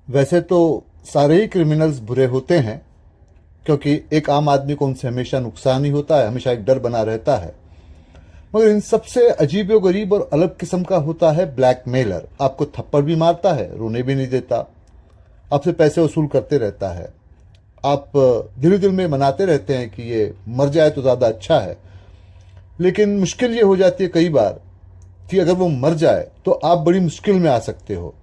वैसे तो सारे ही क्रिमिनल्स बुरे होते हैं, क्योंकि एक आम आदमी को उनसे हमेशा नुकसान ही होता है, हमेशा एक डर बना रहता है। मगर इन सबसे अजीब व गरीब और अलग किस्म का होता है ब्लैकमेलर। आपको थप्पड़ भी मारता है, रोने भी नहीं देता, आपसे पैसे वसूल करते रहता है। आप दिल दिल में मनाते रहते हैं कि ये मर जाए तो ज़्यादा अच्छा है, लेकिन मुश्किल ये हो जाती है कई बार कि अगर वो मर जाए तो आप बड़ी मुश्किल में आ सकते हो।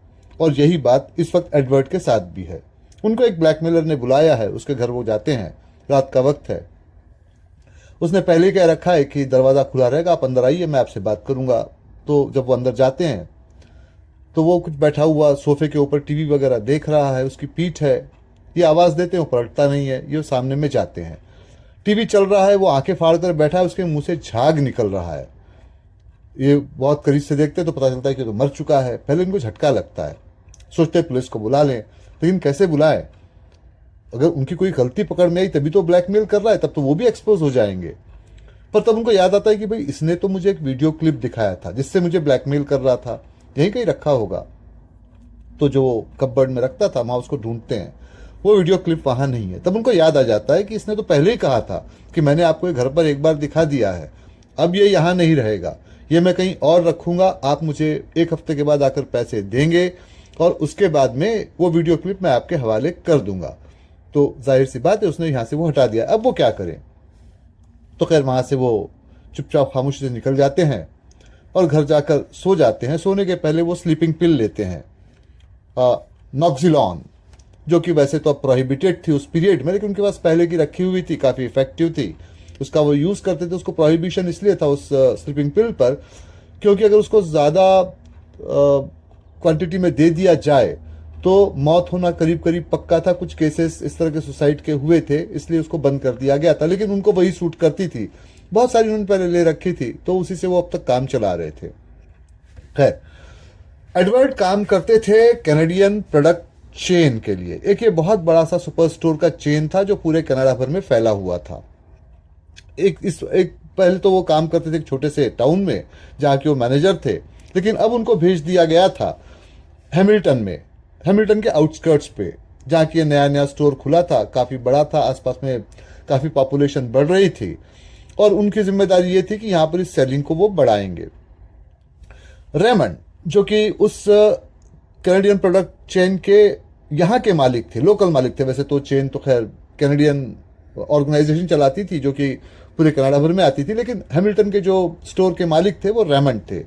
और यही बात इस वक्त एडवर्ड के साथ भी है। उनको एक ब्लैकमेलर ने बुलाया है, उसके घर वो जाते हैं, रात का वक्त है। उसने पहले कह रखा है कि दरवाज़ा खुला रहेगा, आप अंदर आइए, मैं आपसे बात करूंगा। तो जब वो अंदर जाते हैं तो वो कुछ बैठा हुआ सोफे के ऊपर टीवी वगैरह देख रहा है, उसकी पीठ है। ये आवाज़ देते हैं, वो पलटता नहीं है, ये सामने में जाते हैं। टीवी चल रहा है, वो आंखें फाड़ कर बैठा है, उसके मुंह से झाग निकल रहा है। ये बहुत करीब से देखते हैं तो पता चलता है कि तो मर चुका है। पहले इनको झटका लगता है, सोचते पुलिस को बुला लें, लेकिन कैसे बुलाएं? अगर उनकी कोई गलती पकड़ में आई तभी तो ब्लैकमेल कर रहा है, तब तो वो भी एक्सपोज हो जाएंगे। पर तब उनको याद आता है कि भाई इसने तो मुझे एक वीडियो क्लिप दिखाया था जिससे मुझे ब्लैकमेल कर रहा था, यहीं कहीं रखा होगा। तो जो कपबोर्ड में रखता था वहां उसको ढूंढते हैं, वो वीडियो क्लिप वहां नहीं है। तब उनको याद आ जाता है कि इसने तो पहले ही कहा था कि मैंने आपको घर पर एक बार दिखा दिया है, अब ये यहाँ नहीं रहेगा, ये मैं कहीं और रखूंगा, आप मुझे एक हफ्ते के बाद आकर पैसे देंगे और उसके बाद में वो वीडियो क्लिप मैं आपके हवाले कर दूंगा। तो जाहिर सी बात है उसने यहाँ से वो हटा दिया। अब वो क्या करें? तो खैर वहां से वो चुपचाप खामोशी से निकल जाते हैं और घर जाकर सो जाते हैं। सोने के पहले वो स्लीपिंग पिल लेते हैं, नॉक्सिलॉन, जो कि वैसे तो अब प्रोहिबिटेड थी उस पीरियड में, लेकिन उनके पास पहले की रखी हुई थी, काफ़ी इफेक्टिव थी, उसका वो यूज़ करते थे। उसको प्रोहिबिशन इसलिए था उस स्लीपिंग पिल पर, क्योंकि अगर उसको ज़्यादा क्वांटिटी में दे दिया जाए तो मौत होना करीब करीब पक्का था। कुछ केसेस इस तरह के सुसाइड के हुए थे, इसलिए उसको बंद कर दिया गया था। लेकिन उनको वही सूट करती थी, बहुत सारी उन्होंने पहले ले रखी थी, तो उसी से वो अब तक काम चला रहे थे। खैर, एडवर्ड काम करते थे कैनेडियन प्रोडक्ट चेन के लिए। एक ये बहुत बड़ा सा सुपर स्टोर का चेन था जो पूरे कनाडा भर में फैला हुआ था। एक पहले तो वो काम करते थे एक छोटे से टाउन में जहाँ के वो मैनेजर थे, लेकिन अब उनको भेज दिया गया था हैमिल्टन में, हैमिल्टन के आउटस्कर्ट्स पे, जहाँ की नया नया स्टोर खुला था, काफ़ी बड़ा था, आसपास में काफ़ी पॉपुलेशन बढ़ रही थी और उनकी जिम्मेदारी ये थी कि यहाँ पर इस सेलिंग को वो बढ़ाएंगे। रेमंड, जो कि उस कैनेडियन प्रोडक्ट चेन के यहाँ के मालिक थे, लोकल मालिक थे। वैसे तो चेन तो खैर कैनेडियन ऑर्गेनाइजेशन चलाती थी जो कि पूरे कनाडा भर में आती थी, लेकिन हैमिल्टन के जो स्टोर के मालिक थे वो रेमंड थे।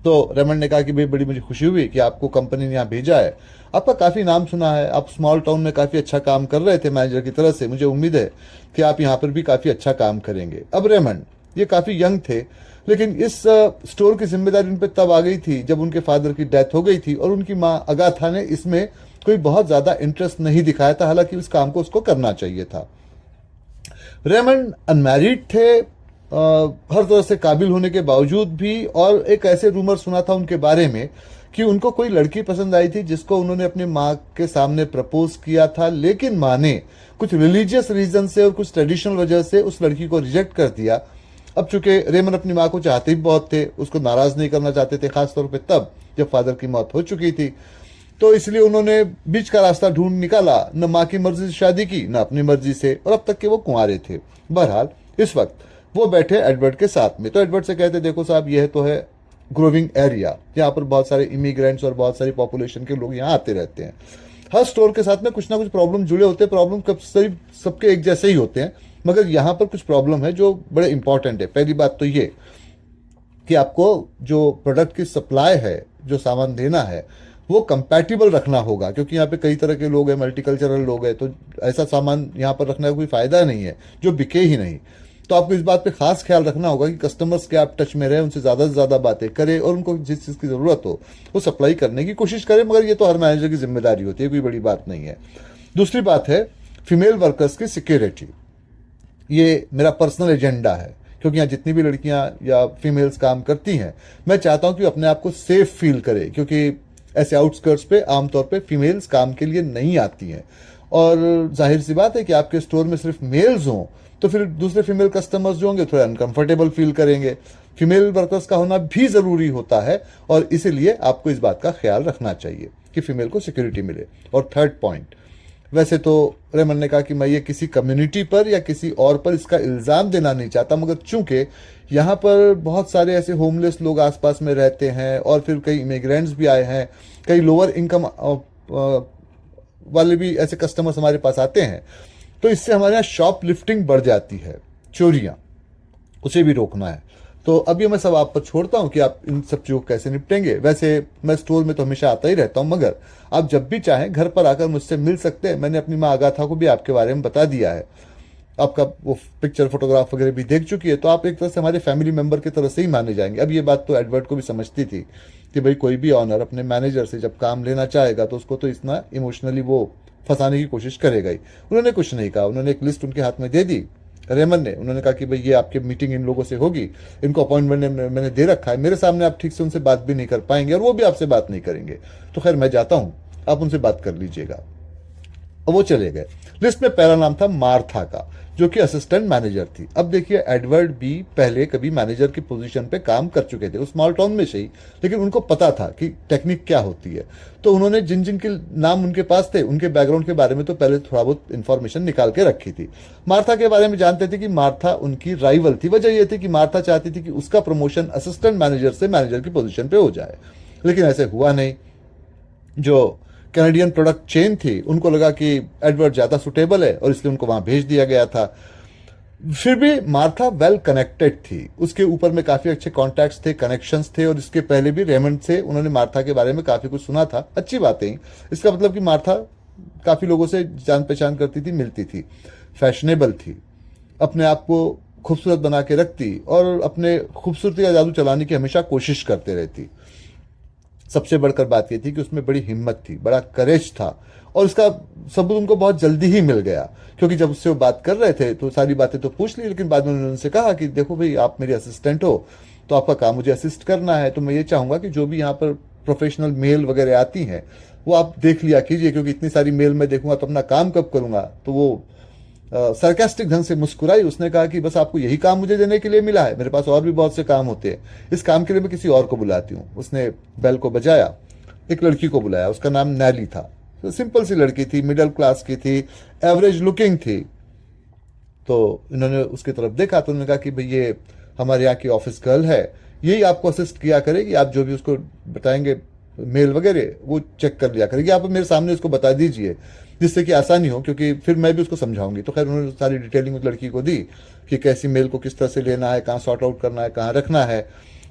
तो रेमंड ने कहा कि भाई बड़ी मुझे खुशी हुई कि आपको कंपनी ने यहाँ भेजा है, आपका काफ़ी नाम सुना है, आप स्मॉल टाउन में काफ़ी अच्छा काम कर रहे थे मैनेजर की तरह से, मुझे उम्मीद है कि आप यहाँ पर भी काफ़ी अच्छा काम करेंगे। अब रेमंड ये काफ़ी यंग थे, लेकिन इस स्टोर की जिम्मेदारी उन पर तब आ गई थी जब उनके फादर की डेथ हो गई थी और उनकी माँ अगाथा ने इसमें कोई बहुत ज़्यादा इंटरेस्ट नहीं दिखाया था, हालांकि इस काम को उसको करना चाहिए था। रेमंड अनमैरिड थे, हर तरह से काबिल होने के बावजूद भी, और एक ऐसे रूमर सुना था उनके बारे में कि उनको कोई लड़की पसंद आई थी जिसको उन्होंने अपनी माँ के सामने प्रपोज किया था, लेकिन माँ ने कुछ रिलीजियस रीजन से और कुछ ट्रेडिशनल वजह से उस लड़की को रिजेक्ट कर दिया। अब चूंकि रेमन अपनी माँ को चाहते भी बहुत थे, उसको नाराज नहीं करना चाहते थे, खासतौर पे तब जब फादर की मौत हो चुकी थी, तो इसलिए उन्होंने बीच का रास्ता ढूंढ निकाला, न माँ की मर्जी से शादी की न अपनी मर्जी से, और अब तक के वो कुंवारे थे। बहरहाल इस वक्त वो बैठे एडवर्ड के साथ में, तो एडवर्ड से कहते देखो साहब, यह तो है ग्रोविंग एरिया, यहाँ पर बहुत सारे इमिग्रेंट्स और बहुत सारी पॉपुलेशन के लोग यहाँ आते रहते हैं। हर स्टोर के साथ में कुछ ना कुछ प्रॉब्लम जुड़े होते हैं, प्रॉब्लम कब सबके एक जैसे ही होते हैं, मगर यहाँ पर कुछ प्रॉब्लम है जो बड़े इंपॉर्टेंट है। पहली बात तो ये कि आपको जो प्रोडक्ट की सप्लाई है, जो सामान देना है, वो कंपैटिबल रखना होगा, क्योंकि यहाँ पे कई तरह के लोग हैं, मल्टीकल्चरल लोग हैं, तो ऐसा सामान यहाँ पर रखने का कोई फायदा नहीं है जो बिके ही नहीं। तो आपको इस बात पे खास ख्याल रखना होगा कि कस्टमर्स के आप टच में रहे, उनसे ज़्यादा से ज़्यादा बातें करें और उनको जिस चीज़ की ज़रूरत हो वो सप्लाई करने की कोशिश करें, मगर ये तो हर मैनेजर की जिम्मेदारी होती है, कोई बड़ी बात नहीं है। दूसरी बात है फीमेल वर्कर्स की सिक्योरिटी। ये मेरा पर्सनल एजेंडा है, क्योंकि यहाँ जितनी भी लड़कियां या फीमेल्स काम करती हैं, मैं चाहता हूँ कि अपने आप को सेफ फील करे, क्योंकि ऐसे आउटस्कर्ट्स पे आमतौर पे फीमेल्स काम के लिए नहीं आती हैं, और जाहिर सी बात है कि आपके स्टोर में सिर्फ मेल्स हों तो फिर दूसरे फीमेल कस्टमर्स जो होंगे थोड़ा अनकंफर्टेबल फील करेंगे। फीमेल वर्कर्स का होना भी ज़रूरी होता है और इसीलिए आपको इस बात का ख्याल रखना चाहिए। कि फीमेल को सिक्योरिटी मिले। और थर्ड पॉइंट, वैसे तो रेमन ने कहा कि मैं ये किसी कम्युनिटी पर या किसी और पर इसका इल्ज़ाम देना नहीं चाहता, मगर चूंकि यहाँ पर बहुत सारे ऐसे होमलेस लोग आसपास में रहते हैं और फिर कई इमिग्रेंट्स भी आए हैं, कई लोअर इनकम वाले भी ऐसे कस्टमर्स हमारे पास आते हैं, तो इससे हमारे यहाँ शॉप लिफ्टिंग बढ़ जाती है, चोरियाँ, उसे भी रोकना है। तो अभी मैं सब आप पर छोड़ता हूं कि आप इन सब चीज़ों को कैसे निपटेंगे। वैसे मैं स्टोर में तो हमेशा आता ही रहता हूं, मगर आप जब भी चाहें घर पर आकर मुझसे मिल सकते हैं। मैंने अपनी माँ अगाथा को भी आपके बारे में बता दिया है, आपका वो पिक्चर फोटोग्राफ वगैरह भी देख चुकी है, तो आप एक तरह से हमारे फैमिली मेंबर की तरह से ही माने जाएंगे। अब ये बात तो एडवर्ड को भी समझती थी कि भाई कोई भी ऑनर अपने मैनेजर से जब काम लेना चाहेगा तो उसको तो इतना इमोशनली वो फंसाने की कोशिश करेगा ही। उन्होंने कुछ नहीं कहा, उन्होंने एक लिस्ट उनके हाथ में दे दी रेमन ने। उन्होंने कहा कि भाई ये आपकी मीटिंग इन लोगों से होगी, इनको अपॉइंटमेंट मैंने दे रखा है, मेरे सामने आप ठीक से उनसे बात भी नहीं कर पाएंगे और वो भी आपसे बात नहीं करेंगे, तो खैर मैं जाता हूं, आप उनसे बात कर लीजिएगा। और वो चले गए। लिस्ट में पहला नाम था मार्था का, जो कि असिस्टेंट मैनेजर थी। अब देखिए, एडवर्ड भी पहले कभी मैनेजर की पोजीशन पे काम कर चुके थे, उस स्मॉल टाउन में से ही, लेकिन उनको पता था कि टेक्निक क्या होती है। तो उन्होंने जिन जिन के नाम उनके पास थे, उनके बैकग्राउंड के बारे में तो पहले थोड़ा बहुत इन्फॉर्मेशन निकाल के रखी थी। मार्था के बारे में जानते थे कि मार्था उनकी राइवल थी। वजह यह थी कि मार्था चाहती थी कि उसका प्रमोशन असिस्टेंट मैनेजर से मैनेजर की पोजीशन पे हो जाए, लेकिन ऐसे हुआ नहीं। जो कैनेडियन प्रोडक्ट चेन थी, उनको लगा कि एडवर्ड ज्यादा सुटेबल है और इसलिए उनको वहां भेज दिया गया था। फिर भी मार्था वेल कनेक्टेड थी, उसके ऊपर में काफी अच्छे कॉन्टैक्ट्स थे, कनेक्शंस थे, और इसके पहले भी रेमंड से उन्होंने मार्था के बारे में काफी कुछ सुना था। अच्छी बातें ही, इसका मतलब कि मार्था काफी लोगों से जान पहचान करती थी, मिलती थी, फैशनेबल थी, अपने आप को खूबसूरत बना के रखती और अपने खूबसूरती का जादू चलाने की हमेशा कोशिश करते रहती। सबसे बढ़कर बात यह थी कि उसमें बड़ी हिम्मत थी, बड़ा करेज था, और उसका सबूत उनको बहुत जल्दी ही मिल गया, क्योंकि जब उससे वो बात कर रहे थे तो सारी बातें तो पूछ ली, लेकिन बाद में उन्होंने उनसे कहा कि देखो भाई, आप मेरी असिस्टेंट हो तो आपका काम मुझे असिस्ट करना है, तो मैं ये चाहूंगा कि जो भी यहाँ पर प्रोफेशनल मेल वगैरह आती हैं वो आप देख लिया कीजिए, क्योंकि इतनी सारी मेल मैं देखूंगा तो अपना काम कब करूंगा। तो वो सरकास्टिक ढंग से मुस्कुराई। उसने कहा कि बस आपको यही काम मुझे देने के लिए मिला है, मेरे पास और भी बहुत से काम होते हैं, इस काम के लिए मैं किसी और को बुलाती हूँ। उसने बेल को बजाया, एक लड़की को बुलाया, उसका नाम नैली था। तो सिंपल सी लड़की थी, मिडिल क्लास की थी, एवरेज लुकिंग थी। तो इन्होंने उसकी तरफ देखा तो उन्होंने कहा कि भाई ये हमारे यहाँ की ऑफिस गर्ल है, यही आपको असिस्ट किया करेगी, आप जो भी उसको बताएंगे मेल वगैरह वो चेक कर लिया करेगी, आप मेरे सामने उसको बता दीजिए जिससे कि आसानी हो, क्योंकि फिर मैं भी उसको समझाऊंगी। तो खैर उन्होंने सारी डिटेलिंग उस लड़की को दी कि कैसी मेल को किस तरह से लेना है, कहाँ सॉर्ट आउट करना है, कहाँ रखना है।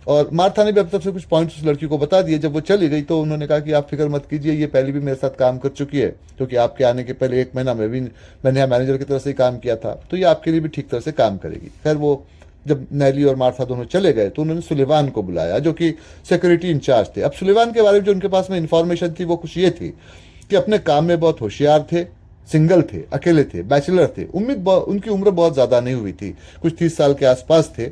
और मार्था ने भी अब तक से कुछ पॉइंट्स उस लड़की को बता दिए। जब वो चली गई तो उन्होंने कहा कि आप फिक्र मत कीजिए, ये पहले भी मेरे साथ काम कर चुकी है, क्योंकि आपके आने के पहले 1 महीना मैंने यहाँ मैनेजर की तरफ से ही काम किया था, तो ये आपके लिए भी ठीक तरह से काम करेगी। खैर वो जब नैली और मार्था दोनों चले गए तो उन्होंने सुलेवान को बुलाया, जो कि सिक्योरिटी इंचार्ज थे। अब सुलेवान के बारे में जो उनके पास में इंफॉर्मेशन थी वो कुछ ये थी कि अपने काम में बहुत होशियार थे, सिंगल थे, अकेले थे, बैचलर थे, उनकी उम्र बहुत ज्यादा नहीं हुई थी, कुछ 30 साल के आसपास थे।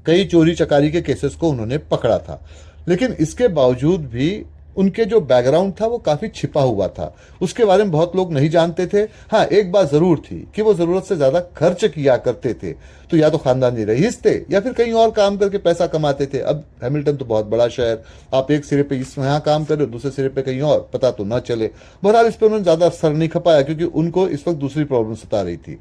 कई चोरी चकारी के केसेस को उन्होंने पकड़ा था, लेकिन इसके बावजूद भी उनके जो बैकग्राउंड था वो काफी छिपा हुआ था, उसके बारे में बहुत लोग नहीं जानते थे। हाँ, एक बात जरूर थी कि वो जरूरत से ज्यादा खर्च किया करते थे, तो या तो खानदानी रईस थे या फिर कहीं और काम करके पैसा कमाते थे। अब हैमिल्टन तो बहुत बड़ा शहर, आप एक सिरे पे यहाँ काम कर रहे हो, दूसरे सिरे पे कहीं और, पता तो ना चले। बहरहाल इस पर उन्होंने ज्यादा असर नहीं खपाया, क्योंकि उनको इस वक्त दूसरी प्रॉब्लम सता रही थी।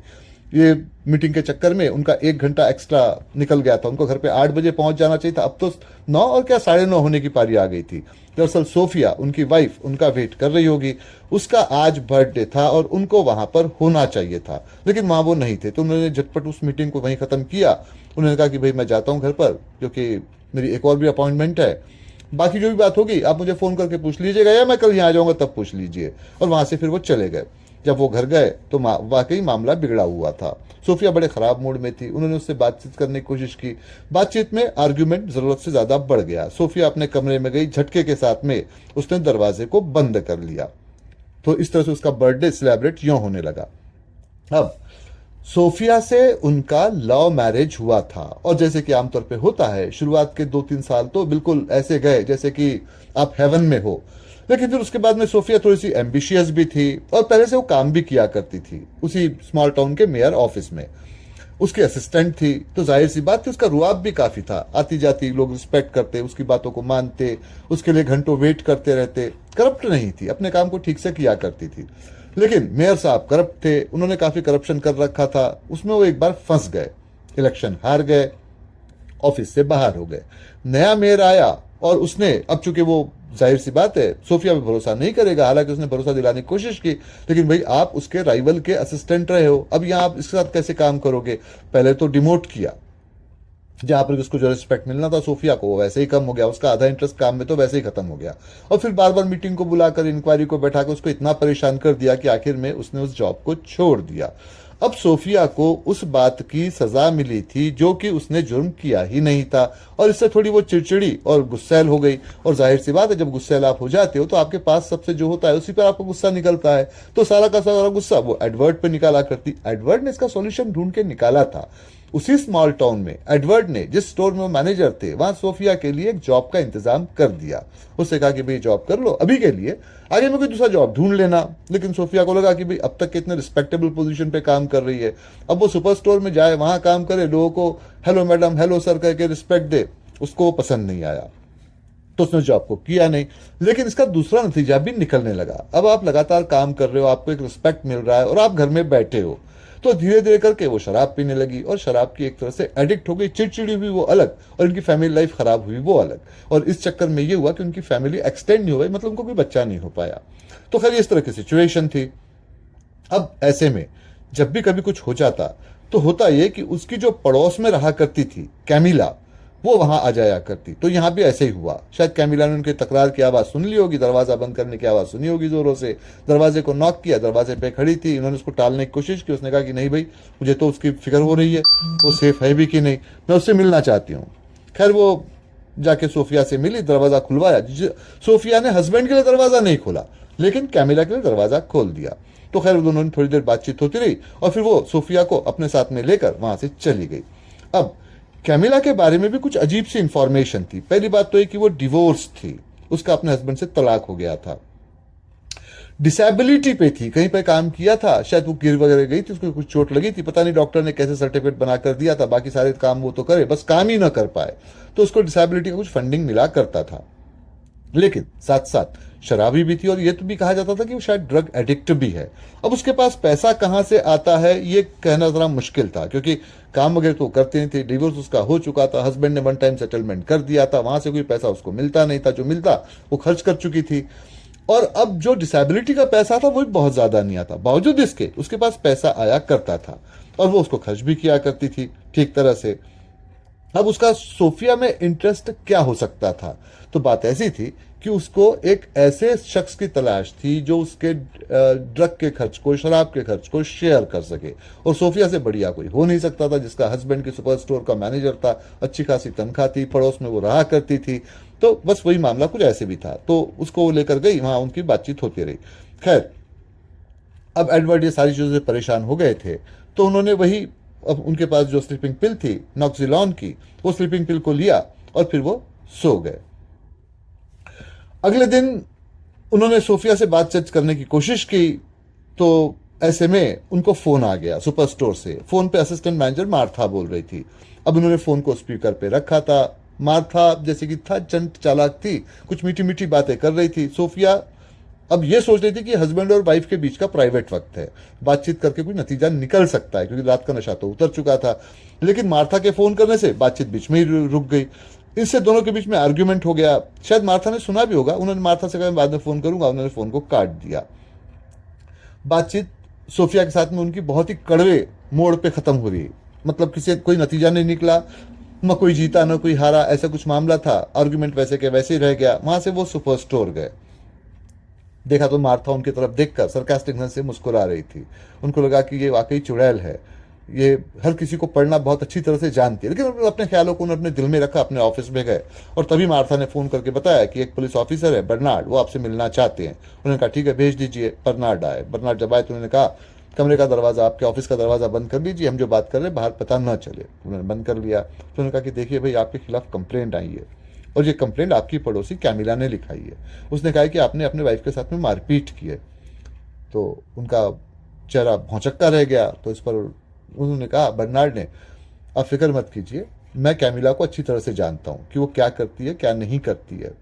ये मीटिंग के चक्कर में उनका 1 घंटा एक्स्ट्रा निकल गया था, उनको घर पे 8 बजे पहुंच जाना चाहिए था, अब तो 9 और क्या 9:30 होने की पारी आ गई थी। दरअसल सोफिया, उनकी वाइफ, उनका वेट कर रही होगी, उसका आज बर्थडे था और उनको वहां पर होना चाहिए था, लेकिन वहां वो नहीं थे। तो उन्होंने झटपट उस मीटिंग को वहीं खत्म किया। उन्होंने कहा कि भाई मैं जाता हूँ घर पर, क्योंकि मेरी एक और भी अपॉइंटमेंट है, बाकी जो भी बात होगी आप मुझे फोन करके पूछ लीजिएगा, या मैं कल यहाँ आ जाऊंगा तब पूछ लीजिए। और वहां से फिर वो चले गए। जब वो घर गए तो वाकई मामला बिगड़ा हुआ था। सोफिया बड़े खराब मूड में थी। उन्होंने उससे बातचीत करने की कोशिश की, बातचीत में आर्ग्यूमेंट जरूरत से ज्यादा बढ़ गया। सोफिया अपने कमरे में गई, झटके के साथ में उसने दरवाजे को बंद कर लिया। तो इस तरह से उसका बर्थडे सेलिब्रेट यूं होने लगा। अब सोफिया से उनका लव मैरिज हुआ था, और जैसे कि आमतौर पे होता है, शुरुआत के 2-3 साल तो बिल्कुल ऐसे गए जैसे कि आप हेवन में हो, लेकिन फिर उसके बाद में सोफिया थोड़ी सी एम्बिशियस भी थी और पहले से वो काम भी किया करती थी उसी स्मॉल टाउन के मेयर ऑफिस में। उसकी असिस्टेंट थी, तो जाहिर सी बात थी उसका रुआब भी काफी था, आती जाती लोग रिस्पेक्ट करते, उसकी बातों को मानते, उसके लिए घंटों वेट करते रहते। करप्ट नहीं थी, अपने काम को ठीक से किया करती थी। लेकिन मेयर साहब करप्ट थे, उन्होंने काफी करप्शन कर रखा था, उसमें वो एक बार फंस गए, इलेक्शन हार गए, ऑफिस से बाहर हो गए। नया मेयर आया और उसने, अब चूंकि वो जाहिर सी बात है सोफिया पे भरोसा नहीं करेगा, हालांकि उसने भरोसा दिलाने की कोशिश की, लेकिन भाई आप उसके राइवल के असिस्टेंट रहे हो, अब यहां आप इसके साथ कैसे काम करोगे। पहले तो डिमोट किया, जहां पर उसको जो रिस्पेक्ट मिलना था सोफिया को वो वैसे ही कम हो गया, उसका आधा इंटरेस्ट काम में तो वैसे ही खत्म हो गया। और फिर बार बार मीटिंग को बुलाकर, इंक्वायरी को बैठाकर उसको इतना परेशान कर दिया कि आखिर में उसने उस जॉब को छोड़ दिया। अब सोफिया को उस बात की सजा मिली थी जो कि उसने जुर्म किया ही नहीं था, और इससे थोड़ी वो चिड़चिड़ी और गुस्सैल हो गई। और जाहिर सी बात है, जब गुस्सैल आप हो जाते हो तो आपके पास सबसे जो होता है उसी पर आपको गुस्सा निकलता है। तो सारा का सारा गुस्सा वो एडवर्ड पे निकाला करती। एडवर्ड ने इसका सॉल्यूशन ढूंढ के निकाला था। उसी स्मॉल टाउन में एडवर्ड ने, जिस स्टोर में वो मैनेजर थे, वहां सोफिया के लिए एक जॉब का इंतजाम कर दिया। उससे कहा कि भाई जॉब कर लो अभी के लिए, आगे में कोई दूसरा जॉब ढूंढ लेना। लेकिन सोफिया को लगा कि भाई अब तक कितने रिस्पेक्टेबल पोजीशन पे काम कर रही है, अब वो सुपर स्टोर में जाए, वहां काम करे, लोगों को हेलो मैडम, हेलो सर कह के रिस्पेक्ट दे, उसको वो पसंद नहीं आया, तो उसने जॉब को किया नहीं। लेकिन इसका दूसरा नतीजा भी निकलने लगा। अब आप लगातार काम कर रहे हो, आपको एक रिस्पेक्ट मिल रहा है और आप घर में बैठे हो, तो धीरे धीरे करके वो शराब पीने लगी और शराब की एक तरह से एडिक्ट हो गई। चिड़चिड़ी हुई वो अलग, और इनकी फैमिली लाइफ खराब हुई वो अलग। और इस चक्कर में ये हुआ कि उनकी फैमिली एक्सटेंड नहीं हो गई, मतलब उनको कोई बच्चा नहीं हो पाया। तो खैर इस तरह की सिचुएशन थी। अब ऐसे में जब भी कभी कुछ हो जाता तो होता यह कि उसकी जो पड़ोस में रहा करती थी कैमिला, वो वहां आ जाया करती। तो यहां भी ऐसे ही हुआ। शायद कैमिला ने उनके तकरार की आवाज सुन ली होगी, दरवाजा बंद करने की आवाज सुनी होगी जोरों से, दरवाजे को नॉक किया, दरवाजे पे खड़ी थी, इन्होंने उसको टालने की कोशिश की। उसने कहा कि नहीं भाई, मुझे तो उसकी फिक्र हो रही है, वो सेफ है भी कि नहीं, मैं उससे मिलना चाहती हूँ। खैर वो जाके सोफिया से मिली, दरवाजा खुलवाया। सोफिया ने हस्बैंड के लिए दरवाजा नहीं खोला, लेकिन कैमिला के लिए दरवाजा खोल दिया। तो खैर दोनों ने थोड़ी देर बातचीत होती रही और फिर वो सोफिया को अपने साथ में लेकर वहां से चली गई। अब कैमिला के बारे में भी कुछ अजीब सी इंफॉर्मेशन थी। पहली बात तो ये कि वो डिवोर्स थी, उसका अपने हस्बैंड से तलाक हो गया था, डिसेबिलिटी पे थी, कहीं पे काम किया था, शायद वो गिर वगैरह गई थी, उसको कुछ चोट लगी थी, पता नहीं डॉक्टर ने कैसे सर्टिफिकेट बना कर दिया था, बाकी सारे काम वो तो करे, बस काम ही ना कर पाए, तो उसको डिसेबिलिटी का कुछ फंडिंग मिला करता था। लेकिन साथ साथ शराबी भी थी, और ये तो भी कहा जाता था कि वो शायद ड्रग एडिक्ट भी है। अब उसके पास पैसा कहां से आता है ये कहना जरा मुश्किल था, क्योंकि काम वगैरह तो करते नहीं थे, डिवोर्स उसका हो चुका था, हस्बैंड ने वन टाइम सेटलमेंट कर दिया था, वहां से कोई पैसा उसको मिलता नहीं था, जो मिलता वो खर्च कर चुकी थी। और अब जो डिसेबिलिटी का पैसा था वो भी बहुत ज्यादा नहीं आता, बावजूद इसके उसके पास पैसा आया करता था और वो उसको खर्च भी किया करती थी ठीक तरह से। अब उसका सोफिया में इंटरेस्ट क्या हो सकता था? तो बात ऐसी थी कि उसको एक ऐसे शख्स की तलाश थी जो उसके ड्रग के खर्च को, शराब के खर्च को शेयर कर सके, और सोफिया से बढ़िया कोई हो नहीं सकता था, जिसका हस्बैंड की सुपर स्टोर का मैनेजर था, अच्छी खासी तनख्वाह थी, पड़ोस में वो रहा करती थी। तो बस वही मामला कुछ ऐसे भी था, तो उसको लेकर गई, वहां उनकी बातचीत होती रही। खैर अब एडवर्ड ये सारी चीजों से परेशान हो गए थे, तो उन्होंने वही, अब उनके पास जो स्लीपिंग पिल थी नॉक्सिलॉन की, वो स्लीपिंग पिल को लिया और फिर वो सो गए। अगले दिन उन्होंने सोफिया से बातचीत करने की कोशिश की, तो ऐसे में उनको फोन आ गया सुपर स्टोर से। फोन पे असिस्टेंट मैनेजर मार्था बोल रही थी। अब उन्होंने फोन को स्पीकर पे रखा था। मार्था जैसे कि था चंट चालाक थी, कुछ मीठी मीठी बातें कर रही थी। सोफिया अब ये सोच रही थी कि हस्बैंड और वाइफ के बीच का प्राइवेट वक्त है, बातचीत करके कोई नतीजा निकल सकता है, क्योंकि रात का नशा तो उतर चुका था। लेकिन मार्था के फोन करने से बातचीत बीच में ही रुक गई। इससे दोनों के बीच में आर्ग्यूमेंट हो गया। शायद मार्था ने सुना भी होगा, उन्होंने मार्था से कहा मैं बाद में फोन करूंगा, उन्होंने फोन को काट दिया। बातचीत सोफिया के साथ में उनकी बहुत ही कड़वे मोड़ पे खत्म हो रही, मतलब किसी कोई नतीजा नहीं निकला, न कोई जीता न कोई हारा, ऐसा कुछ मामला था। आर्ग्यूमेंट वैसे के वैसे ही रह गया। वहां से वो सुपर स्टोर गए, देखा तो मार्था उनकी तरफ देखकर सरकास्टिक ढंग से मुस्कुरा रही थी। उनको लगा कि ये वाकई चुड़ैल है, ये हर किसी को पढ़ना बहुत अच्छी तरह से जानती है। लेकिन अपने ख्यालों को उन्होंने अपने दिल में रखा, अपने ऑफिस में गए और तभी मार्था ने फोन करके बताया कि एक पुलिस ऑफिसर है बर्नार्ड, वो आपसे मिलना चाहते हैं। उन्होंने कहा ठीक है भेज दीजिए। बर्नार्ड आए। बर्नार्ड जब आए तो उन्होंने कहा कमरे का दरवाजा, आपके ऑफिस का दरवाजा बंद कर लीजिए, हम जो बात कर रहे हैं बाहर पता न चले। उन्होंने बंद कर लिया। तो उन्होंने कहा कि देखिए भाई, आपके खिलाफ कंप्लेंट आई है और ये कंप्लेंट आपकी पड़ोसी कैमिला ने लिखाई है। उसने कहा कि आपने अपने वाइफ के साथ में मारपीट की है। तो उनका चेहरा भौचक्का रह गया। तो इस पर उन्होंने कहा, बर्नार्ड ने, आप फिक्र मत कीजिए, मैं कैमिला को अच्छी तरह से जानता हूँ कि वो क्या करती है क्या नहीं करती है,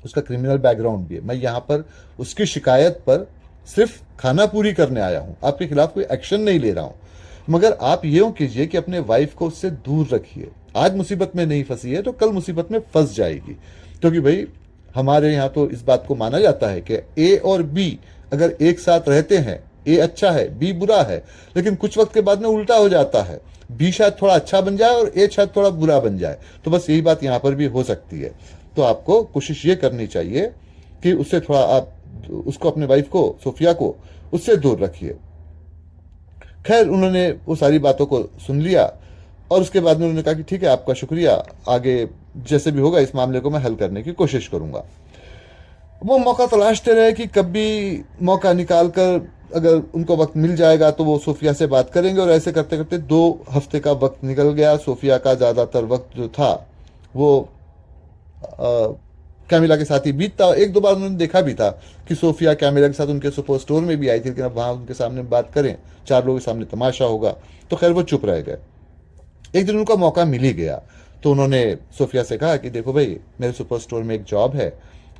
उसका क्रिमिनल बैकग्राउंड भी है। मैं यहाँ पर उसकी शिकायत पर सिर्फ खाना पूरी करने आया हूँ, आपके खिलाफ कोई एक्शन नहीं ले रहा हूँ। मगर आप यूँ कीजिए कि अपने वाइफ को उससे दूर रखिए। आज मुसीबत में नहीं फंसी है तो कल मुसीबत में फंस जाएगी। क्योंकि भाई हमारे यहाँ तो इस बात को माना जाता है कि ए और बी अगर एक साथ रहते हैं, ए अच्छा है बी बुरा है, लेकिन कुछ वक्त के बाद में उल्टा हो जाता है, बी शायद थोड़ा अच्छा बन जाए और ए शायद थोड़ा बुरा बन जाए। तो बस यही बात यहाँ पर भी हो सकती है। तो आपको कोशिश ये करनी चाहिए कि उससे थोड़ा आप उसको, अपने वाइफ को, सोफिया को उससे दूर रखिए। खैर उन्होंने वो सारी बातों को सुन लिया और उसके बाद में उन्होंने कहा कि ठीक है, आपका शुक्रिया, आगे जैसे भी होगा इस मामले को मैं हल करने की कोशिश करूंगा। वो मौका तलाशते रहे कि कभी मौका निकाल कर अगर उनको वक्त मिल जाएगा तो वो सोफिया से बात करेंगे, और ऐसे करते करते 2 हफ्ते का वक्त निकल गया। सोफिया का ज़्यादातर वक्त जो था वो कैमिला के साथ ही बीतता। 1-2 बार उन्होंने देखा भी था कि सोफिया कैमिला के साथ उनके सुपर स्टोर में भी आई थी, लेकिन अब वहाँ उनके सामने बात करें, 4 लोगों के सामने तमाशा होगा, तो खैर वो चुप रह गए। एक दिन उनका मौका मिल ही गया तो उन्होंने सोफिया से कहा कि देखो भाई, मेरे सुपर स्टोर में एक जॉब है,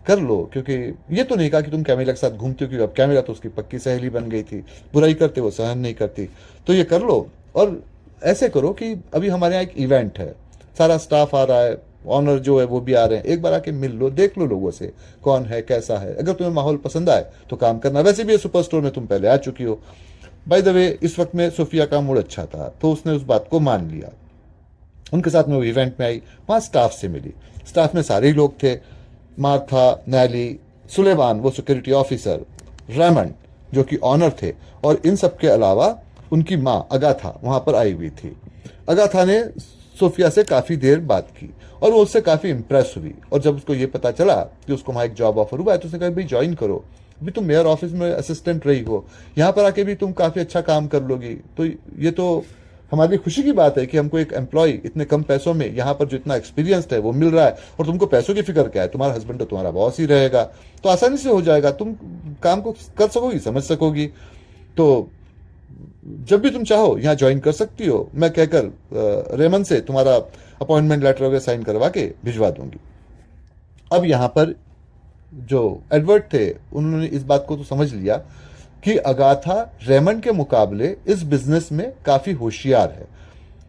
कर लो। क्योंकि ये तो नहीं कहा कि तुम कैमिला के साथ घूमती हो, क्योंकि अब कैमिला तो उसकी पक्की सहेली बन गई थी, बुराई करते वो सहन नहीं करती, तो ये कर लो। और ऐसे करो कि अभी हमारे यहाँ एक इवेंट है, सारा स्टाफ आ रहा है, ऑनर जो है वो भी आ रहे हैं, एक बार आके मिल लो, देख लो लोगों से कौन है कैसा है, अगर तुम्हें माहौल पसंद आए तो काम करना। वैसे भी ये सुपर स्टोर में तुम पहले आ चुकी हो। बाय द वे इस वक्त में सोफिया का मूड अच्छा था तो उसने उस बात को मान लिया। उनके साथ में वो इवेंट में आई, वहाँ स्टाफ से मिली। स्टाफ में सारे ही लोग थे, मार्था, नैली, सुलेमान वो सिक्योरिटी ऑफिसर, रेमंड जो कि ऑनर थे, और इन सब के अलावा उनकी माँ अगाथा वहाँ पर आई हुई थी। अगाथा ने सोफिया से काफ़ी देर बात की और वो उससे काफ़ी इम्प्रेस हुई। और जब उसको ये पता चला कि उसको वहाँ एक जॉब ऑफर हुआ है तो उसने कहा भाई ज्वाइन करो, अभी तुम मेयर ऑफिस में असिस्टेंट रही हो, यहाँ पर आके भी तुम काफ़ी अच्छा काम कर लोगी, तो ये तो हमारे लिए खुशी की बात है कि हमको एक एम्प्लॉय इतने कम पैसों में यहाँ पर जो इतना एक्सपीरियंस्ड है वो मिल रहा है। और तुमको पैसों की फिक्र क्या है, तुम्हारा हस्बैंड तो तुम्हारा बॉस ही रहेगा, तो आसानी से हो जाएगा, तुम काम को कर सकोगी, समझ सकोगी, तो जब भी तुम चाहो यहाँ ज्वाइन कर सकती हो। मैं कहकर रेमन से तुम्हारा अपॉइंटमेंट लेटर वगैरह साइन करवा के भिजवा दूंगी। अब यहाँ पर जो एडवर्ड थे उन्होंने इस बात को तो समझ लिया कि अगाथा रेमंड के मुकाबले इस बिजनेस में काफी होशियार है।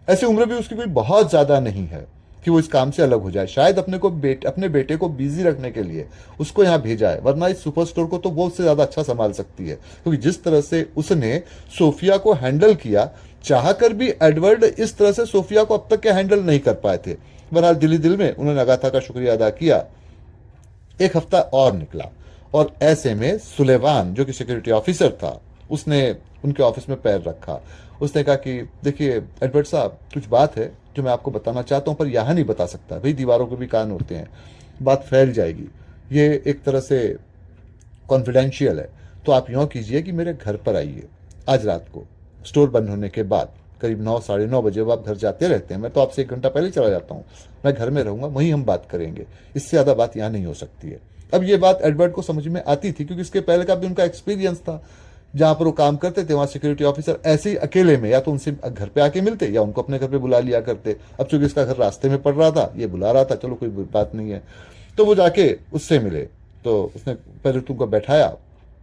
ऐसी उम्र भी उसकी कोई बहुत ज्यादा नहीं है कि वो इस काम से अलग हो जाए। शायद अपने बेटे को बिजी रखने के लिए उसको यहाँ भेजा है, वरना इस सुपर स्टोर को तो वो उससे ज्यादा अच्छा संभाल सकती है। क्योंकि जिस तरह से उसने सोफिया को हैंडल किया, चाहकर भी एडवर्ड इस तरह से सोफिया को अब तक के हैंडल नहीं कर पाए थे। बहरहाल दिली दिल में उन्होंने अगाथा का शुक्रिया अदा किया। 1 हफ्ता और निकला और ऐसे में सुलेमान जो कि सिक्योरिटी ऑफिसर था, उसने उनके ऑफिस में पैर रखा। उसने कहा कि देखिए एडवर्ड साहब, कुछ बात है जो मैं आपको बताना चाहता हूं पर यहां नहीं बता सकता, भाई दीवारों के भी कान होते हैं, बात फैल जाएगी, ये एक तरह से कॉन्फिडेंशियल है। तो आप यूँ कीजिए कि मेरे घर पर आइए आज रात को, स्टोर बंद होने के बाद करीब 9 साढ़े 9 बजे। वो आप घर जाते रहते हैं, मैं तो आपसे 1 घंटा पहले चला जाता हूँ, मैं घर में रहूंगा, वहीं हम बात करेंगे, इससे ज़्यादा बात यहाँ नहीं हो सकती है। अब ये बात एडवर्ड को समझ में आती थी क्योंकि इसके पहले का भी उनका एक्सपीरियंस था, जहां पर वो काम करते थे वहां सिक्योरिटी ऑफिसर ऐसे ही अकेले में या तो उनसे घर पे आके मिलते या उनको अपने घर पे बुला लिया करते। अब चूंकि इसका घर रास्ते में पड़ रहा था, ये बुला रहा था, चलो कोई बात नहीं है, तो वो जाके उससे मिले। तो उसने पहले तुमको बैठाया,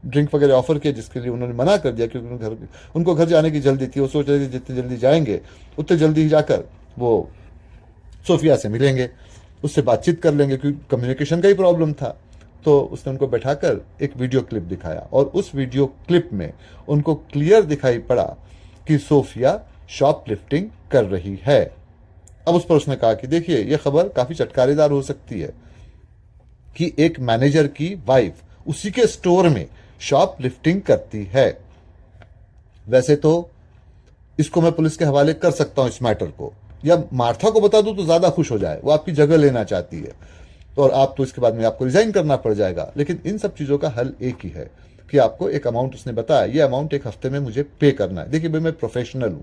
ड्रिंक वगैरह ऑफर किया, जिसके लिए उन्होंने मना कर दिया क्योंकि उनको घर जाने की जल्दी थी। वो सोच रहे थे जितनी जल्दी जाएंगे उतने जल्दी ही जाकर वो सोफिया से मिलेंगे, उससे बातचीत कर लेंगे, क्योंकि कम्युनिकेशन का ही प्रॉब्लम था। तो उसने उनको बैठाकर एक वीडियो क्लिप दिखाया और उस वीडियो क्लिप में उनको क्लियर दिखाई पड़ा कि सोफिया शॉपलिफ्टिंग कर रही है। अब उस पर उसने कहा कि देखिए ये खबर काफी चटकारेदार हो सकती है कि एक मैनेजर की वाइफ उसी के स्टोर में शॉपलिफ्टिंग करती है। वैसे तो इसको मैं पुलिस के हवाले कर सकता हूं इस मैटर को, या मार्था को बता दूं तो ज्यादा खुश हो जाए, वो आपकी जगह लेना चाहती है और आप तो इसके बाद में आपको रिजाइन करना पड़ जाएगा। लेकिन इन सब चीजों का हल एक ही है कि आपको एक अमाउंट, उसने बताया ये अमाउंट 1 हफ्ते में मुझे पे करना है। देखिए भाई मैं प्रोफेशनल हूं,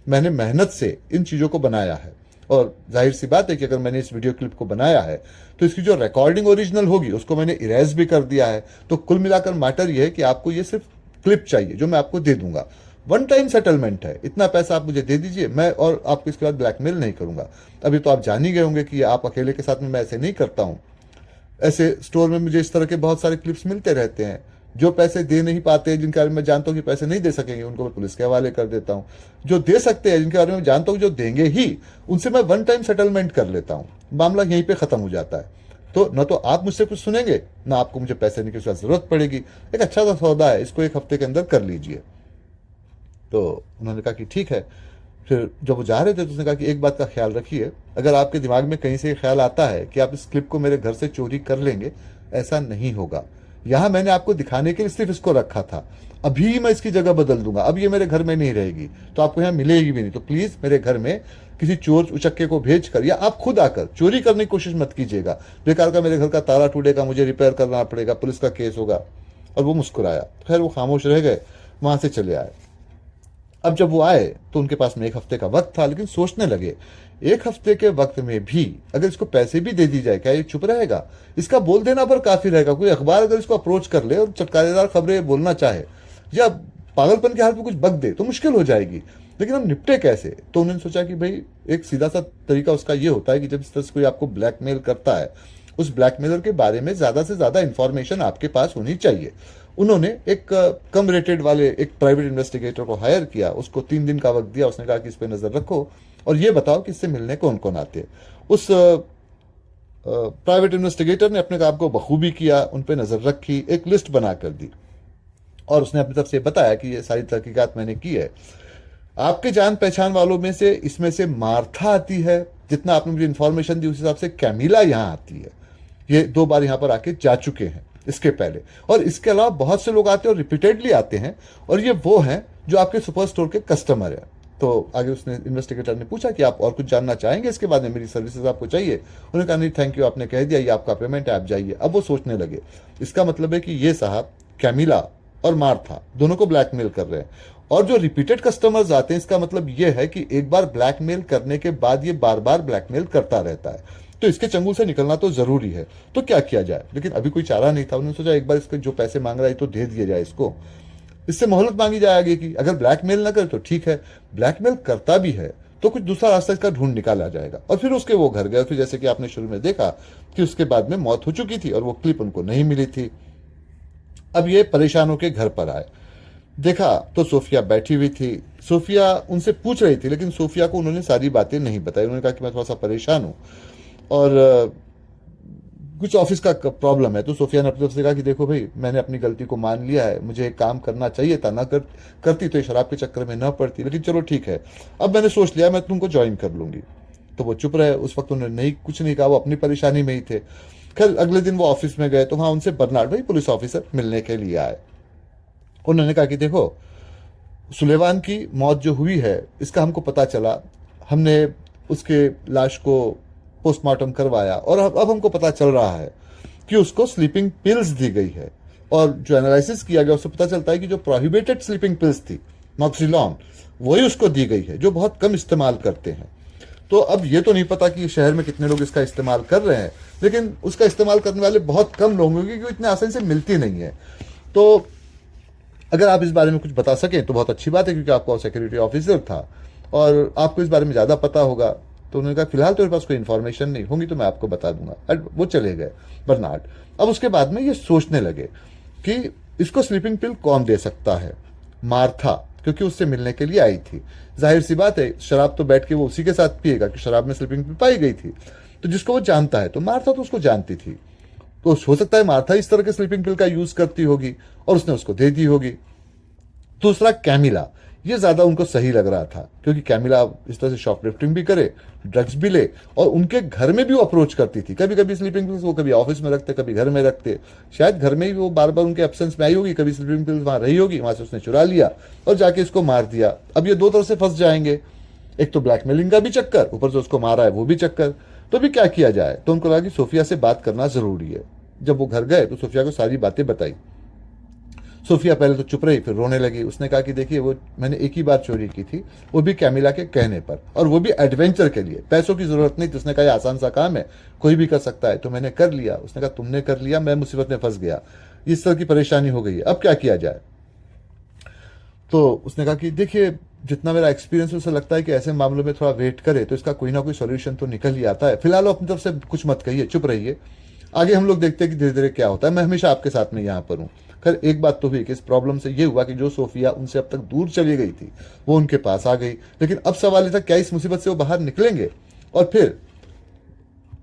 मैंने मेहनत से इन चीजों को बनाया है और जाहिर सी बात है कि अगर मैंने इस वीडियो क्लिप को बनाया है तो इसकी जो रिकॉर्डिंग ओरिजिनल होगी उसको मैंने इरेज भी कर दिया है। तो कुल मिलाकर मैटर यह है कि आपको ये सिर्फ क्लिप चाहिए जो मैं आपको दे दूंगा, वन टाइम सेटलमेंट है, इतना पैसा आप मुझे दे दीजिए, मैं और आपको इसके बाद ब्लैकमेल नहीं करूंगा। अभी तो आप जान ही गए होंगे कि आप अकेले के साथ में मैं ऐसे नहीं करता हूं। ऐसे स्टोर में मुझे इस तरह के बहुत सारे क्लिप्स मिलते रहते हैं। जो पैसे दे नहीं पाते, जिनके बारे में मैं जानता हूं कि पैसे नहीं दे सकेंगे, उनको मैं पुलिस के हवाले कर देता हूं। जो दे सकते हैं, जिनके बारे में मैं जानता हूं जो देंगे ही, उनसे मैं वन टाइम सेटलमेंट कर लेता हूं। मामला यहीं पे खत्म हो जाता है। तो न तो आप मुझसे कुछ सुनेंगे, ना आपको मुझे पैसे देने की जरूरत पड़ेगी। एक अच्छा सा सौदा है, इसको एक हफ्ते के अंदर कर लीजिए। तो उन्होंने कहा कि ठीक है। फिर जब वो जा रहे थे तो उसने कहा कि एक बात का ख्याल रखिए, अगर आपके दिमाग में कहीं से ख्याल आता है कि आप इस क्लिप को मेरे घर से चोरी कर लेंगे, ऐसा नहीं होगा। यहां मैंने आपको दिखाने के लिए सिर्फ इसको रखा था, अभी मैं इसकी जगह बदल दूंगा, अब ये मेरे घर में नहीं रहेगी, तो आपको यहां मिलेगी भी नहीं। तो प्लीज मेरे घर में किसी चोर उचक्के को भेज कर या आप खुद आकर चोरी करने की कोशिश मत कीजिएगा। बेकार का मेरे घर का ताला टूटेगा, मुझे रिपेयर करना पड़ेगा, पुलिस का केस होगा। और वो मुस्कुराया। खैर वो खामोश रह गए, वहां से चले आए। अब जब वो आए तो उनके पास में एक हफ्ते का वक्त था, लेकिन सोचने लगे एक हफ्ते के वक्त में भी अगर इसको पैसे भी दे दी जाए, क्या ये चुप रहेगा? इसका बोल देना पर काफी रहेगा। कोई अखबार अगर इसको अप्रोच कर ले और चटकारेदार खबरें बोलना चाहे या पागलपन के हालत में कुछ बक दे तो मुश्किल हो जाएगी। लेकिन हम निपटे कैसे? तो उन्होंने सोचा कि भाई एक सीधा सा तरीका उसका ये होता है कि जब इस तरह से कोई आपको ब्लैकमेल करता है, उस ब्लैकमेलर के बारे में ज्यादा से ज्यादा इंफॉर्मेशन आपके पास होनी चाहिए। उन्होंने एक कम रेटेड वाले एक प्राइवेट इन्वेस्टिगेटर को हायर किया, उसको 3 दिन का वक्त दिया। उसने कहा कि इस पे नजर रखो और ये बताओ कि इससे मिलने कौन कौन आते हैं। उस प्राइवेट इन्वेस्टिगेटर ने अपने काम को बखूबी किया, उन पे नजर रखी, एक लिस्ट बना कर दी और उसने अपनी तरफ से बताया कि ये सारी तहकीकात मैंने की है। आपके जान पहचान वालों में से इसमें से मार्था आती है, जितना आपने मुझे इंफॉर्मेशन दी उस हिसाब से कैमिला यहां आती है। ये 2 बार यहां पर आके जा चुके हैं इसके पहले, और इसके अलावा बहुत से लोग आते हैं और रिपीटेडली आते हैं, और ये वो हैं जो आपके सुपर स्टोर के कस्टमर हैं। तो आगे उसने इन्वेस्टिगेटर ने पूछा कि आप और कुछ जानना चाहेंगे इसके बाद में, मेरी सर्विसेज आपको चाहिए? उन्होंने कहा नहीं थैंक यू, आपने कह दिया, ये आपका पेमेंट है, आप जाइए। अब वो सोचने लगे, इसका मतलब है कि ये साहब कैमिला और मार्था दोनों को ब्लैकमेल कर रहे हैं, और जो रिपीटेड कस्टमर्स आते हैं इसका मतलब ये है कि एक बार ब्लैकमेल करने के बाद ये बार बार ब्लैकमेल करता रहता है। तो इसके चंगुल से निकलना तो जरूरी है। तो क्या किया जाए? लेकिन अभी कोई चारा नहीं था। उन्होंने सोचा एक बार इसके जो पैसे मांग रहा है तो दे दिए जाए इसको, इससे मोहलत मांगी जाए आगे की। अगर ब्लैकमेल ना करे तो ठीक है, ब्लैकमेल करता भी है तो कुछ दूसरा रास्ता इसका ढूंढ निकाला जाएगा। और फिर उसके वो घर गए। फिर जैसे कि आपने शुरू में देखा कि उसके बाद में मौत हो चुकी थी और वो क्लिप उनको नहीं मिली थी। अब ये परेशान होकर घर पर आए, देखा तो सोफिया बैठी हुई थी। सोफिया उनसे पूछ रही थी, लेकिन सोफिया को उन्होंने सारी बातें नहीं बताई। उन्होंने कहा कि मैं थोड़ा सा परेशान हूं और कुछ ऑफिस का प्रॉब्लम है। तो सोफिया ने अपनी तरफ से कहा कि देखो भाई, मैंने अपनी गलती को मान लिया है, मुझे एक काम करना चाहिए था, ना करती तो ये शराब के चक्कर में ना पड़ती, लेकिन चलो ठीक है, अब मैंने सोच लिया मैं तुमको ज्वाइन कर लूंगी। तो वो चुप रहे। उस वक्त उन्होंने कुछ नहीं कहा, वो अपनी परेशानी में ही थे। खैर अगले दिन वो ऑफिस में गए तो वहां उनसे बर्नार्ड भाई पुलिस ऑफिसर मिलने के लिए आए। उन्होंने कहा कि देखो, सुलेमान की मौत जो हुई है इसका हमको पता चला, हमने उसके लाश को पोस्टमार्टम करवाया और अब हमको पता चल रहा है कि उसको स्लीपिंग पिल्स दी गई है। और जो एनालिसिस किया गया उससे पता चलता है कि जो प्रोहिबिटेड स्लीपिंग पिल्स थी नॉक्सिलॉन, वही उसको दी गई है, जो बहुत कम इस्तेमाल करते हैं। तो अब ये तो नहीं पता कि शहर में कितने लोग इसका इस्तेमाल कर रहे हैं, लेकिन उसका इस्तेमाल करने वाले बहुत कम लोग होंगे क्योंकि इतने आसानी से मिलती नहीं है। तो अगर आप इस बारे में कुछ बता सकें तो बहुत अच्छी बात है, क्योंकि आपका सिक्योरिटी ऑफिसर था और आपको इस बारे में ज़्यादा पता होगा। तो उन्होंने कहा फिलहाल तो मेरे पास कोई इन्फॉर्मेशन नहीं होगी, तो मैं आपको बता दूंगा। वो चले गए बर्नार्ड। अब उसके बाद में ये सोचने लगे कि इसको स्लीपिंग पिल कौन दे सकता है? मार्था, क्योंकि उससे मिलने के लिए आई थी। जाहिर सी बात है, शराब तो बैठ के वो उसी के साथ पिएगा कि शराब में स्लीपिंग पिल पाई गई थी, तो जिसको वो जानता है। तो मार्था तो उसको जानती थी, तो हो सकता है मार्था इस तरह के स्लीपिंग पिल का यूज करती होगी और उसने उसको दे दी होगी। दूसरा कैमिला, ये ज्यादा उनको सही लग रहा था, क्योंकि कैमिला इस तरह से शॉपलिफ्टिंग भी करे, ड्रग्स भी ले, और उनके घर में भी वो अप्रोच करती थी। कभी कभी स्लीपिंग पिल्स वो कभी ऑफिस में रखते, कभी घर में रखते। शायद घर में ही वो बार बार उनके एब्सेंस में आई होगी, कभी स्लीपिंग पिल्स वहां रही होगी, वहां से उसने चुरा लिया और जाके इसको मार दिया। अब ये 2 तरह से फंस जाएंगे, एक तो ब्लैकमेलिंग का भी चक्कर, ऊपर से उसको मारा है वो भी चक्कर। तो भी क्या किया जाए? तो उनको लगा कि सोफिया से बात करना जरूरी है। जब वो घर गए तो सोफिया को सारी बातें बताई। सोफिया पहले तो चुप रही, फिर रोने लगी। उसने कहा कि देखिए, वो मैंने एक ही बार चोरी की थी, वो भी कैमिला के कहने पर, और वो भी एडवेंचर के लिए। पैसों की जरूरत नहीं थी। उसने कहा ये आसान सा काम है, कोई भी कर सकता है, तो मैंने कर लिया। उसने कहा तुमने कर लिया, मैं मुसीबत में फंस गया, इस तरह की परेशानी हो गई है, अब क्या किया जाए? तो उसने कहा कि देखिए, जितना मेरा एक्सपीरियंस है, उसे लगता है कि ऐसे मामलों में थोड़ा वेट करे तो इसका कोई ना कोई सॉल्यूशन तो निकल ही आता है। फिलहाल अपनी तरफ से कुछ मत कहिए, चुप रहिए, आगे हम लोग देखते हैं कि धीरे धीरे क्या होता है। मैं हमेशा आपके साथ में यहाँ पर हूँ। खैर एक बात तो हुई कि इस प्रॉब्लम से ये हुआ कि जो सोफिया उनसे अब तक दूर चली गई थी वो उनके पास आ गई। लेकिन अब सवाल ये था, क्या इस मुसीबत से वो बाहर निकलेंगे? और फिर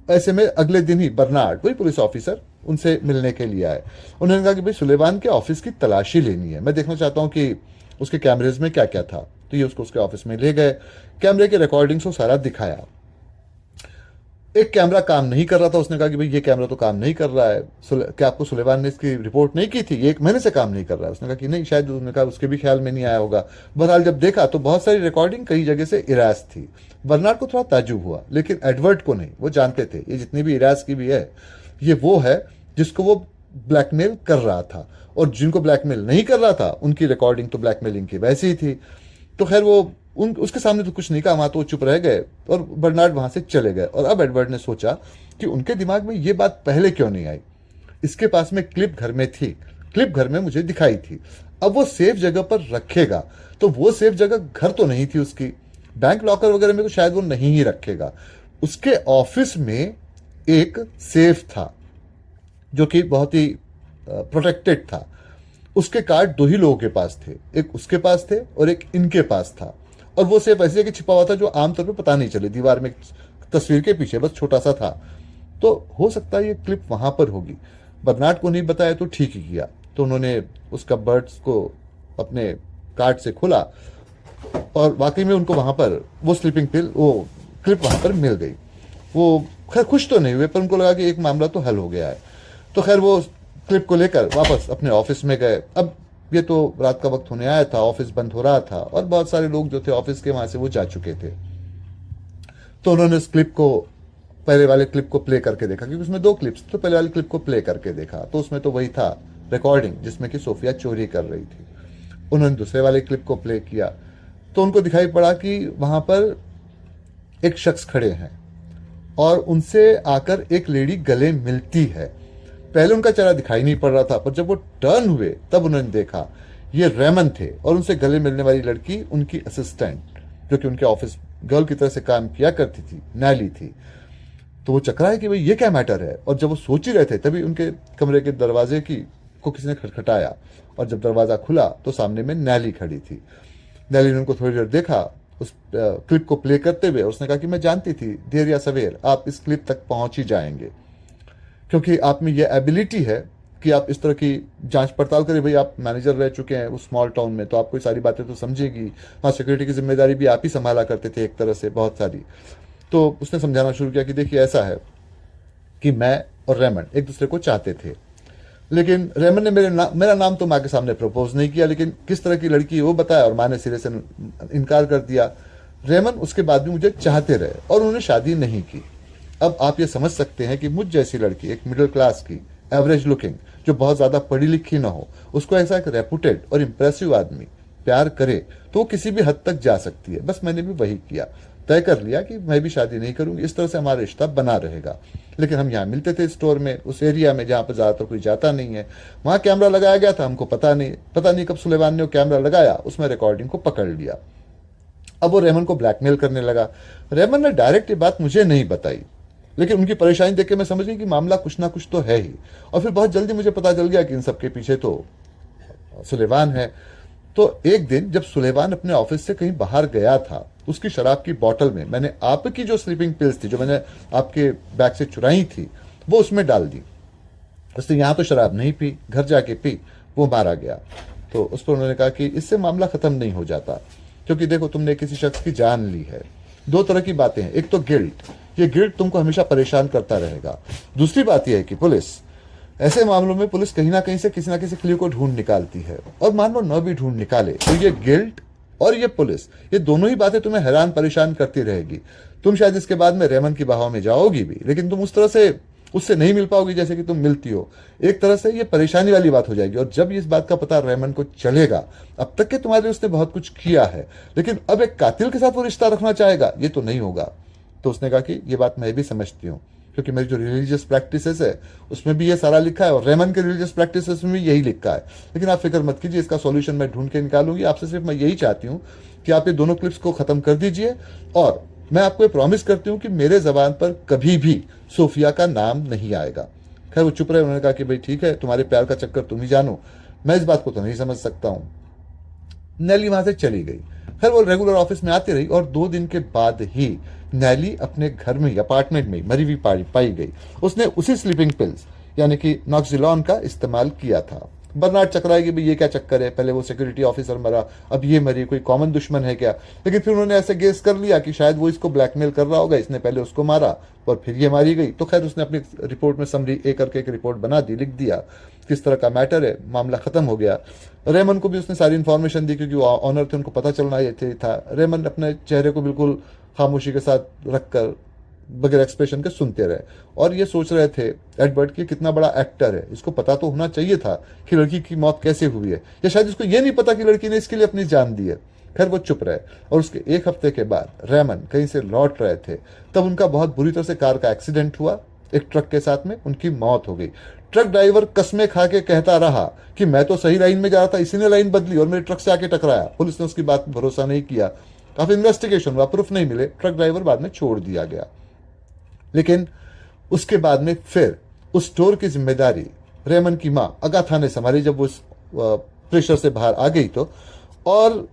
ऐसे में अगले दिन ही बर्नार्ड, वही पुलिस ऑफिसर, उनसे मिलने के लिए आए। उन्होंने कहा कि भाई सुलेमान के ऑफिस की तलाशी लेनी है, मैं देखना चाहता हूँ कि उसके कैमरेज में क्या क्या था। तो ये उसको उसके ऑफिस में ले गए, कैमरे के रिकॉर्डिंग्स को सारा दिखाया। एक कैमरा काम नहीं कर रहा था। उसने कहा कि भाई ये कैमरा तो काम नहीं कर रहा है, क्या आपको सुलेमान ने इसकी रिपोर्ट नहीं की थी? ये 1 महीने से काम नहीं कर रहा है। उसने कहा कि नहीं, शायद उसने कहा उसके भी ख्याल में नहीं आया होगा। बहरहाल जब देखा तो बहुत सारी रिकॉर्डिंग कई जगह से इराज थी। बर्नार्ड को थोड़ा ताज्जुब हुआ, लेकिन एडवर्ड को नहीं। वो जानते थे ये जितनी भी इराज की भी है, ये वो है जिसको वो ब्लैकमेल कर रहा था, और जिनको ब्लैकमेल नहीं कर रहा था उनकी रिकॉर्डिंग तो ब्लैकमेलिंग की वैसी ही थी। तो खैर वो उसके सामने तो कुछ नहीं कहा, वहां तो वो चुप रह गए और बर्नार्ड वहां से चले गए। और अब एडवर्ड ने सोचा कि उनके दिमाग में ये बात पहले क्यों नहीं आई। इसके पास में क्लिप घर में थी, क्लिप घर में मुझे दिखाई थी। अब वो सेफ जगह पर रखेगा, तो वो सेफ जगह घर तो नहीं थी उसकी, बैंक लॉकर वगैरह में तो शायद वो नहीं ही रखेगा। उसके ऑफिस में एक सेफ था जो कि बहुत ही प्रोटेक्टेड था। उसके कार्ड 2 ही लोगों के पास थे, एक उसके पास थे और एक इनके पास था। और वो सिर्फ ऐसी जगह छिपा हुआ था जो आमतौर पे पता नहीं चले, दीवार में तस्वीर के पीछे बस छोटा सा था। तो हो सकता है ये क्लिप वहां पर होगी। बर्नार्ड को नहीं बताया तो ठीक ही किया। तो उन्होंने उस कबर्ड्स को अपने कार्ड से खोला और वाकई में उनको वहां पर वो स्लीपिंग पिल, वो क्लिप वहां पर मिल गई। वो खैर खुश तो नहीं हुए, पर उनको लगा कि एक मामला तो हल हो गया है। तो खैर वो क्लिप को लेकर वापस अपने ऑफिस में गए। अब ये तो रात का वक्त होने आया था, ऑफिस बंद हो रहा था और बहुत सारे लोग जो थे ऑफिस के वहां से वो जा चुके थे। तो उन्होंने उस क्लिप को, पहले वाले क्लिप को प्ले करके देखा, क्योंकि उसमें 2 क्लिप्स, तो पहले वाले क्लिप को प्ले करके देखा तो उसमें तो वही था रिकॉर्डिंग जिसमें कि सोफिया चोरी कर रही थी। उन्होंने दूसरे वाले क्लिप को प्ले किया तो उनको दिखाई पड़ा कि वहां पर एक शख्स खड़े हैं और उनसे आकर एक लेडी गले मिलती है। पहले उनका चेहरा दिखाई नहीं पड़ रहा था, पर जब वो टर्न हुए तब उन्होंने देखा ये रेमन थे और उनसे गले मिलने वाली लड़की उनकी असिस्टेंट, जो कि उनके ऑफिस गर्ल की तरह से काम किया करती थी, नैली थी। तो वो चकराए कि भाई ये क्या मैटर है। और जब वो सोच ही रहे थे तभी उनके कमरे के दरवाजे को किसी ने खटखटाया और जब दरवाजा खुला तो सामने में नैली खड़ी थी। नैली ने उनको थोड़ी देर देखा उस क्लिप को प्ले करते हुए। उसने कहा कि मैं जानती थी देर या सवेर आप इस क्लिप तक पहुंच ही जाएंगे, क्योंकि आप में यह एबिलिटी है कि आप इस तरह की जांच पड़ताल करें। भाई आप मैनेजर रह चुके हैं उस स्मॉल टाउन में, तो आपको सारी बातें तो समझेगी। वहाँ सिक्योरिटी की जिम्मेदारी भी आप ही संभाला करते थे एक तरह से, बहुत सारी। तो उसने समझाना शुरू किया कि देखिए ऐसा है कि मैं और रेमन एक दूसरे को चाहते थे, लेकिन रेमन ने मेरा नाम तो माँ के सामने प्रपोज नहीं किया, लेकिन किस तरह की लड़की वो बताया और माँ ने सिरे से इनकार कर दिया। रेमन उसके बाद भी मुझे चाहते रहे और उन्होंने शादी नहीं की। अब आप ये समझ सकते हैं कि मुझ जैसी लड़की, एक मिडिल क्लास की, एवरेज लुकिंग, जो बहुत ज्यादा पढ़ी लिखी ना हो, उसको ऐसा एक रेपुटेड और इंप्रेसिव आदमी प्यार करे तो वो किसी भी हद तक जा सकती है। बस मैंने भी वही किया, तय कर लिया कि मैं भी शादी नहीं करूंगी, इस तरह से हमारा रिश्ता बना रहेगा। लेकिन हम यहाँ मिलते थे स्टोर में, उस एरिया में जहाँ पर ज्यादातर कोई जाता नहीं है। वहां कैमरा लगाया गया था, हमको पता नहीं कब सुलेमान ने वो कैमरा लगाया, उसमें रिकॉर्डिंग को पकड़ लिया। अब वो रेमन को ब्लैकमेल करने लगा। रेमन ने डायरेक्ट ये बात मुझे नहीं बताई, लेकिन उनकी परेशानी देख के मैं समझ गई कि मामला कुछ ना कुछ तो है ही। और फिर बहुत जल्दी मुझे पता चल गया कि इन सबके पीछे तो सुलेमान है। तो एक दिन जब सुलेमान अपने ऑफिस से कहीं बाहर गया था, उसकी शराब की बोतल में मैंने आपकी जो स्लीपिंग पिल्स थी, जो मैंने आपके बैग से चुराई थी, वो उसमें डाल दी। उसने यहाँ तो शराब नहीं पी, घर जाके पी, वो मारा गया। तो उस पर उन्होंने कहा कि इससे मामला खत्म नहीं हो जाता, क्योंकि देखो तुमने किसी शख्स की जान ली है। 2 तरह की बातें हैं, एक तो गिल्ट, ये गिल्ट तुमको हमेशा परेशान करता रहेगा। दूसरी बात यह है कि पुलिस, ऐसे मामलों में पुलिस कहीं ना कहीं से किसी ना किसी क्लू को ढूंढ निकालती है, और मान लो न भी ढूंढ निकाले तो ये गिल्ट और ये पुलिस, ये दोनों ही बातें तुम्हें हैरान परेशान करती रहेगी। तुम शायद इसके बाद में रेमन की बाहों में जाओगी भी, लेकिन तुम उस तरह से उससे नहीं मिल पाओगी जैसे कि तुम मिलती हो। एक तरह से ये परेशानी वाली बात हो जाएगी। और जब इस बात का पता रेमन को चलेगा, अब तक के तुम्हारे लिए उसने बहुत कुछ किया है, लेकिन अब एक कातिल के साथ वो रिश्ता रखना चाहेगा, ये तो नहीं होगा। तो उसने कहा कि ये बात मैं भी समझती हूँ, क्योंकि मेरी जो रिलीजियस प्रैक्टिसेस है उसमें भी ये सारा लिखा है और रेमन के रिलीजियस प्रैक्टिसेस में भी यही लिखा है। लेकिन आप फिक्र मत कीजिए, इसका सॉल्यूशन मैं ढूंढ के निकालूंगी। आपसे सिर्फ मैं यही चाहती हूँ कि आप ये दोनों क्लिप्स को खत्म कर दीजिए, और मैं आपको ये प्रॉमिस करती हूँ कि मेरे जबान पर कभी भी सोफिया का नाम नहीं आएगा। खैर वो चुप रहे, उन्होंने कहा कि भाई ठीक है, तुम्हारे प्यार का चक्कर तुम ही जानो, मैं इस बात को तो नहीं समझ सकता हूँ। नेली वहां से चली गई। खैर वो रेगुलर ऑफिस में आती रही और 2 दिन के बाद ही नेली अपने घर में ही, अपार्टमेंट में ही मरी हुई पाई गई। उसने उसी स्लीपिंग पिल्स यानी कि नॉक्सिलॉन का इस्तेमाल किया था। बर्नार्ड चकराएगी भाई ये क्या चक्कर है, पहले वो सिक्योरिटी ऑफिसर मरा, अब ये मरी, कोई कॉमन दुश्मन है क्या। लेकिन फिर उन्होंने ऐसे गेस कर लिया कि शायद वो इसको ब्लैकमेल कर रहा होगा, इसने पहले उसको मारा और फिर ये मारी गई। तो खैर उसने अपनी रिपोर्ट में समरी एक करके एक रिपोर्ट बना दी, लिख दिया किस तरह का मैटर है, मामला खत्म हो गया। रेमन को भी उसने सारी इन्फॉर्मेशन दी, क्योंकि वो ऑनर थे, उनको पता चलना ये था। रेमन अपने चेहरे को बिल्कुल खामोशी के साथ रखकर बगैर एक्सप्रेशन के सुनते रहे और ये सोच रहे थे एडवर्ड कि कितना बड़ा एक्टर है, इसको पता तो होना चाहिए था कि लड़की की मौत कैसे हुई है, या शायद इसको ये नहीं पता कि लड़की ने इसके लिए अपनी जान दी है। खैर वो चुप रहे और उसके 1 हफ्ते के बाद रेमन कहीं से लौट रहे थे, तब उनका बहुत बुरी तरह से कार का एक्सीडेंट हुआ। एक ट्रक के साथ में उनकी मौत हो गई। ट्रक ड्राइवर कस्में खा के कहता रहा कि मैं तो सही लाइन में जा रहा था, इसी ने लाइन बदली और मेरे ट्रक से आके टकराया। पुलिस ने उसकी बात पर भरोसा नहीं किया, काफी इन्वेस्टिगेशन हुआ, प्रूफ नहीं मिले, ट्रक ड्राइवर बाद में छोड़ दिया गया। लेकिन उसके बाद में फिर उस स्टोर की जिम्मेदारी रेमन की मां अगाथा ने संभाली जब वो प्रेशर से बाहर आ गई तो। और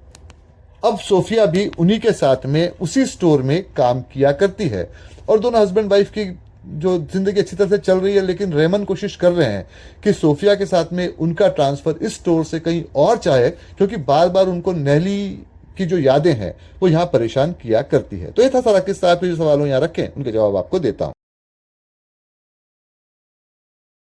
अब सोफिया भी उन्हीं के साथ में उसी स्टोर में काम किया करती है और दोनों हस्बैंड वाइफ की जो जिंदगी अच्छी तरह से चल रही है। लेकिन रेमन कोशिश कर रहे हैं कि सोफिया के साथ में उनका ट्रांसफर इस स्टोर से कहीं और चाहे, क्योंकि बार बार उनको नेली की जो यादें हैं वो यहाँ परेशान किया करती है। तो ये था सारा किस्सा। आप जो सवाल यहाँ रखें उनके जवाब आपको देता हूं।